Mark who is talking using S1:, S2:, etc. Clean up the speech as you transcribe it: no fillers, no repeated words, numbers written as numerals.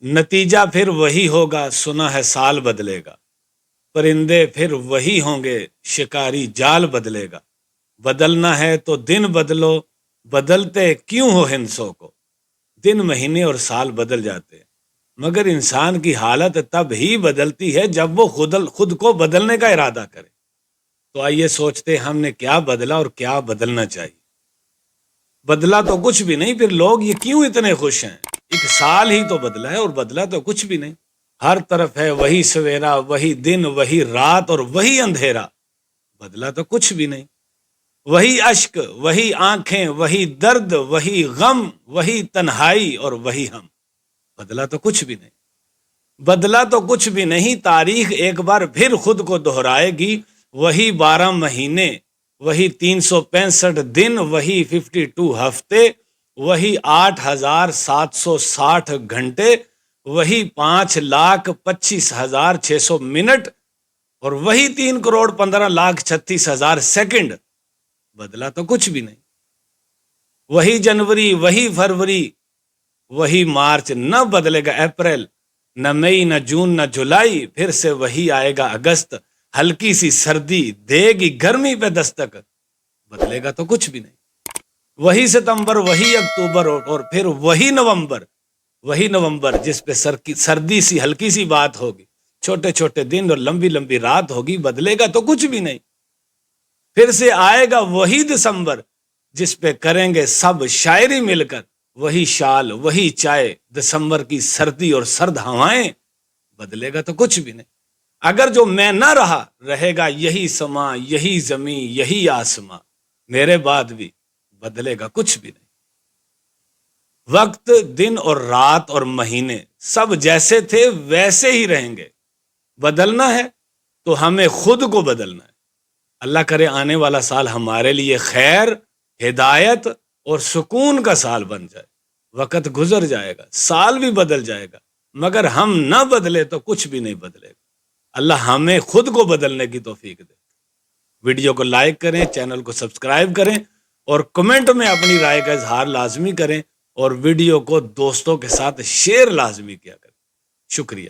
S1: نتیجہ پھر وہی ہوگا، سنا ہے سال بدلے گا، پرندے پھر وہی ہوں گے، شکاری جال بدلے گا، بدلنا ہے تو دن بدلو، بدلتے کیوں ہو ہندسوں کو، دن مہینے اور سال بدل جاتے ہیں، مگر انسان کی حالت تب ہی بدلتی ہے جب وہ خود کو بدلنے کا ارادہ کرے۔ تو آئیے سوچتے ہم نے کیا بدلا اور کیا بدلنا چاہیے۔ بدلا تو کچھ بھی نہیں، پھر لوگ یہ کیوں اتنے خوش ہیں؟ ایک سال ہی تو بدلا ہے اور بدلا تو کچھ بھی نہیں، ہر طرف ہے وہی سویرا، وہی دن، وہی رات اور وہی اندھیرا، بدلا تو کچھ بھی نہیں، وہی اشک، وہی آنکھیں، وہی درد، وہی غم، وہی تنہائی اور وہی ہم، بدلا تو کچھ بھی نہیں، بدلا تو کچھ بھی نہیں، تاریخ ایک بار پھر خود کو دہرائے گی، وہی 12 مہینے، وہی 365 دن، وہی 52 ہفتے، وہی 8760 گھنٹے، وہی 5,25,600 منٹ اور وہی 3,15,36,000 سیکنڈ، بدلا تو کچھ بھی نہیں، وہی جنوری، وہی فروری، وہی مارچ، نہ بدلے گا اپریل، نہ مئی، نہ جون، نہ جولائی، پھر سے وہی آئے گا اگست، ہلکی سی سردی دے گی گرمی پہ دستک، بدلے گا تو کچھ بھی نہیں، وہی ستمبر، وہی اکتوبر اور پھر وہی نومبر جس پہ سردی سی ہلکی سی بات ہوگی، چھوٹے چھوٹے دن اور لمبی لمبی رات ہوگی، بدلے گا تو کچھ بھی نہیں، پھر سے آئے گا وہی دسمبر جس پہ کریں گے سب شاعری مل کر، وہی شال، وہی چائے، دسمبر کی سردی اور سرد ہوائیں، بدلے گا تو کچھ بھی نہیں، اگر جو میں نہ رہا رہے گا یہی سما، یہی زمین، یہی آسماں، میرے بعد بھی بدلے گا کچھ بھی نہیں، وقت، دن اور رات اور مہینے سب جیسے تھے ویسے ہی رہیں گے، بدلنا ہے تو ہمیں خود کو بدلنا ہے۔ اللہ کرے آنے والا سال ہمارے لیے خیر، ہدایت اور سکون کا سال بن جائے، وقت گزر جائے گا، سال بھی بدل جائے گا، مگر ہم نہ بدلے تو کچھ بھی نہیں بدلے گا۔ اللہ ہمیں خود کو بدلنے کی توفیق دے۔ ویڈیو کو لائک کریں، چینل کو سبسکرائب کریں اور کمنٹ میں اپنی رائے کا اظہار لازمی کریں اور ویڈیو کو دوستوں کے ساتھ شیئر لازمی کیا کریں۔ شکریہ۔